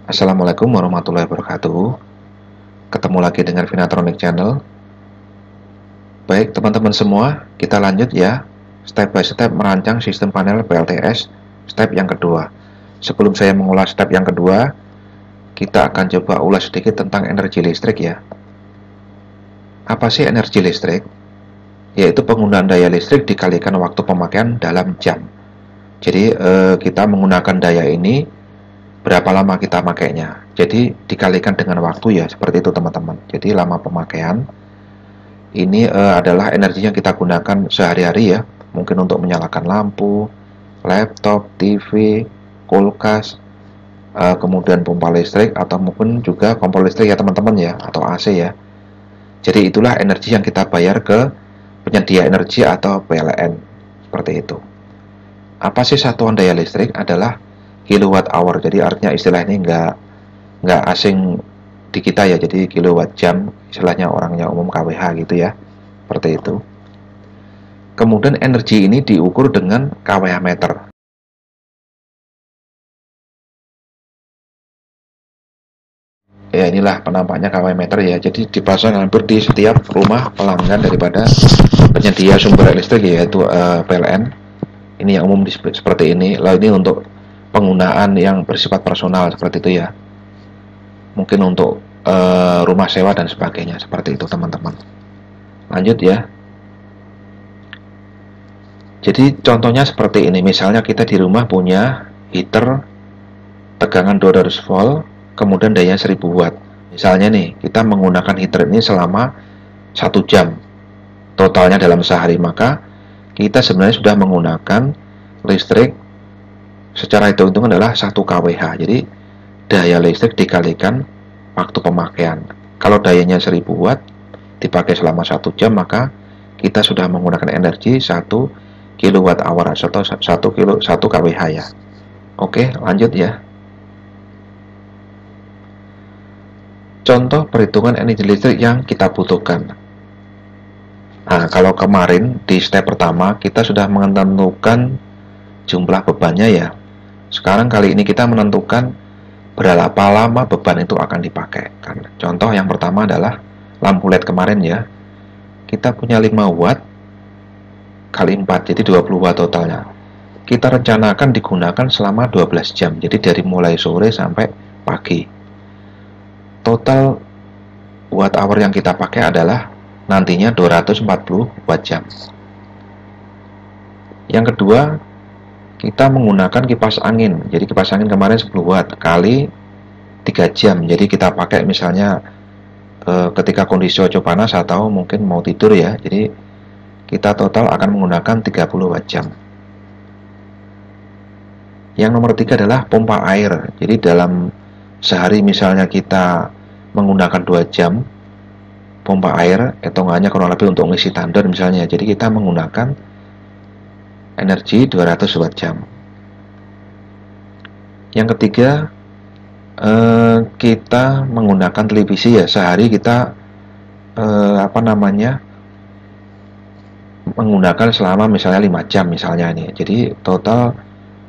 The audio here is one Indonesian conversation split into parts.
Assalamualaikum warahmatullahi wabarakatuh. Ketemu lagi dengan Finatronic Channel. Baik teman-teman semua, kita lanjut ya. Step by step merancang sistem panel PLTS. Step yang kedua. Sebelum saya mengulas step yang kedua, kita akan coba ulas sedikit tentang energi listrik ya. Apa sih energi listrik? Yaitu penggunaan daya listrik dikalikan waktu pemakaian dalam jam. Jadi kita menggunakan daya ini berapa lama kita makainya. Jadi dikalikan dengan waktu ya, seperti itu teman-teman. Jadi lama pemakaian ini adalah energi yang kita gunakan sehari-hari ya. Mungkin untuk menyalakan lampu, laptop, TV, kulkas, kemudian pompa listrik, atau mungkin juga kompor listrik ya teman-teman ya, atau AC ya. Jadi itulah energi yang kita bayar ke penyedia energi atau PLN, seperti itu. Apa sih satuan daya listrik? Adalah kilowatt hour. Jadi artinya istilah ini nggak asing di kita ya. Jadi kilowatt jam, istilahnya orangnya umum KWH gitu ya, seperti itu. Kemudian energi ini diukur dengan kWh meter. Ya inilah penampaknya kWh meter ya. Jadi dipasang hampir di setiap rumah pelanggan daripada penyedia sumber listrik yaitu PLN. Ini yang umum seperti ini. Lalu ini untuk penggunaan yang bersifat personal seperti itu ya. Mungkin untuk rumah sewa dan sebagainya seperti itu teman-teman. Lanjut ya. Jadi contohnya seperti ini. Misalnya kita di rumah punya heater tegangan 200 volt, kemudian daya 1000 watt. Misalnya nih, kita menggunakan heater ini selama 1 jam totalnya dalam sehari, maka kita sebenarnya sudah menggunakan listrik secara hitung-hitungan adalah 1 kWh. Jadi daya listrik dikalikan waktu pemakaian. Kalau dayanya 1000 watt dipakai selama 1 jam, maka kita sudah menggunakan energi 1 kilowatt hour atau 1 kWh ya. Oke, lanjut ya. Contoh perhitungan energi listrik yang kita butuhkan. Nah, kalau kemarin di step pertama kita sudah menentukan jumlah bebannya ya. Sekarang kali ini kita menentukan berapa lama beban itu akan dipakai. Contoh yang pertama adalah lampu LED kemarin ya. Kita punya 5 watt kali 4, jadi 20 watt totalnya. Kita rencanakan digunakan selama 12 jam. Jadi dari mulai sore sampai pagi. Total watt hour yang kita pakai adalah nantinya 240 watt jam. Yang kedua, kita menggunakan kipas angin. Jadi kipas angin kemarin 10 watt kali 3 jam. Jadi kita pakai misalnya ketika kondisi cuaca panas atau mungkin mau tidur ya. Jadi kita total akan menggunakan 30 watt jam. Yang nomor 3 adalah pompa air. Jadi dalam sehari misalnya kita menggunakan 2 jam pompa air, hitungannya kurang lebih untuk mengisi tandon misalnya. Jadi kita menggunakan energi 200 watt jam. Yang ketiga, kita menggunakan televisi ya. Sehari kita menggunakan selama misalnya 5 jam misalnya ini. Jadi total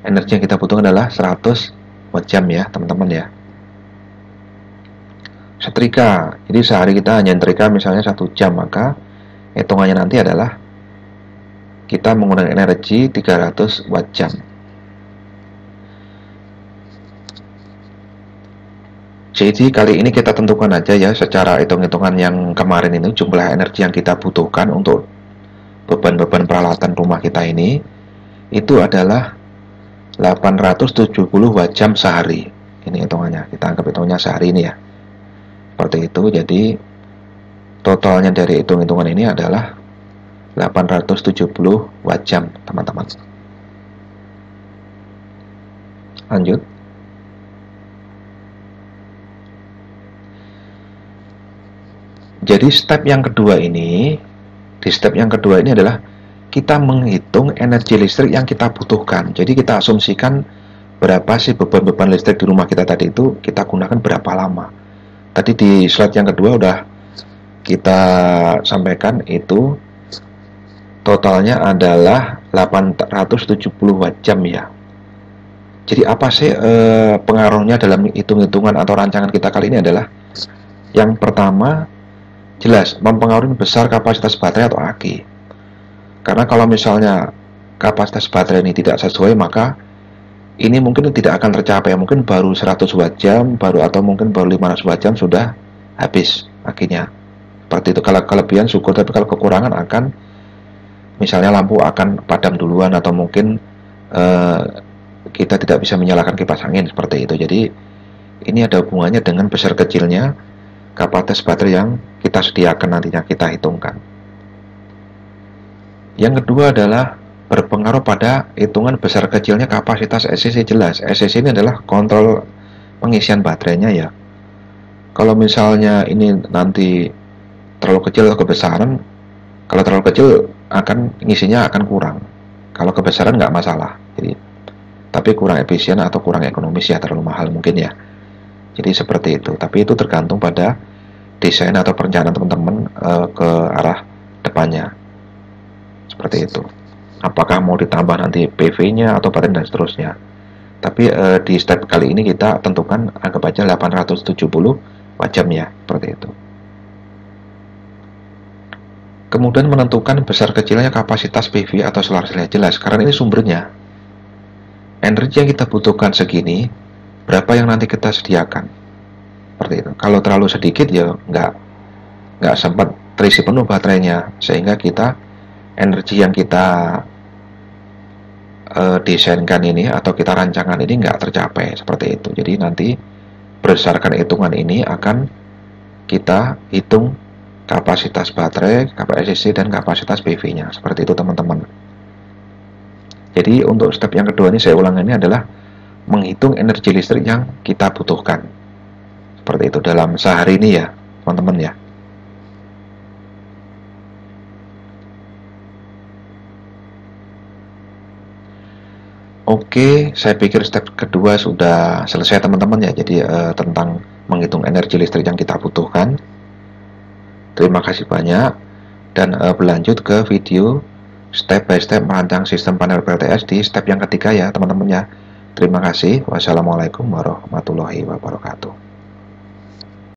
energi yang kita butuhkan adalah 100 watt jam ya teman-teman ya. Setrika, jadi sehari kita hanya nyetrika misalnya 1 jam, maka hitungannya nanti adalah kita menggunakan energi 300 watt jam. Jadi kali ini kita tentukan aja ya secara hitung-hitungan yang kemarin ini jumlah energi yang kita butuhkan untuk beban-beban peralatan rumah kita ini itu adalah 870 watt jam sehari. Ini hitungannya, kita anggap hitungnya sehari ini ya. Seperti itu. Jadi totalnya dari hitung-hitungan ini adalah 870 watt jam teman-teman. Lanjut. Jadi step yang kedua ini, di step yang kedua ini adalah kita menghitung energi listrik yang kita butuhkan. Jadi kita asumsikan berapa sih beban-beban listrik di rumah kita tadi itu kita gunakan berapa lama. Tadi di slide yang kedua udah kita sampaikan itu totalnya adalah 870 watt jam ya. Jadi apa sih pengaruhnya dalam hitung-hitungan atau rancangan kita kali ini adalah yang pertama, jelas mempengaruhi besar kapasitas baterai atau aki. Karena kalau misalnya kapasitas baterai ini tidak sesuai, maka ini mungkin tidak akan tercapai. Mungkin baru 100 watt jam, atau mungkin baru 500 watt jam sudah habis akinya. Seperti itu. Kalau kelebihan syukur, tapi kalau kekurangan akan misalnya lampu akan padam duluan, atau mungkin kita tidak bisa menyalakan kipas angin seperti itu. Jadi ini ada hubungannya dengan besar kecilnya kapasitas baterai yang kita sediakan, nantinya kita hitungkan. Yang kedua adalah berpengaruh pada hitungan besar kecilnya kapasitas SCC. Jelas, SCC ini adalah kontrol pengisian baterainya ya. Kalau misalnya ini nanti terlalu kecil atau kebesaran, kalau terlalu kecil akan ngisinya akan kurang. Kalau kebesaran nggak masalah. Jadi, tapi kurang efisien atau kurang ekonomis ya, terlalu mahal mungkin ya. Jadi seperti itu. Tapi itu tergantung pada desain atau perencanaan teman-teman ke arah depannya. Seperti itu. Apakah mau ditambah nanti PV-nya atau baterai dan seterusnya. Tapi di step kali ini kita tentukan anggap aja 870 watt jam ya, seperti itu. Kemudian menentukan besar kecilnya kapasitas PV atau solar cell. Jelas, karena ini sumbernya. Energi yang kita butuhkan segini, berapa yang nanti kita sediakan. Seperti itu. Kalau terlalu sedikit ya nggak sempat terisi penuh baterainya, sehingga kita energi yang kita desainkan ini atau kita rancangan ini nggak tercapai, seperti itu. Jadi nanti berdasarkan hitungan ini akan kita hitung kapasitas baterai, kapasitas SCC, dan kapasitas PV-nya. Seperti itu teman-teman. Jadi untuk step yang kedua ini saya ulang, ini adalah menghitung energi listrik yang kita butuhkan. Seperti itu dalam sehari ini ya teman-teman ya. Oke, saya pikir step kedua sudah selesai teman-teman ya. Jadi tentang menghitung energi listrik yang kita butuhkan. Terima kasih banyak, dan berlanjut ke video step by step merancang sistem panel PLTS di step yang ketiga ya teman-teman ya. Terima kasih. Wassalamualaikum warahmatullahi wabarakatuh.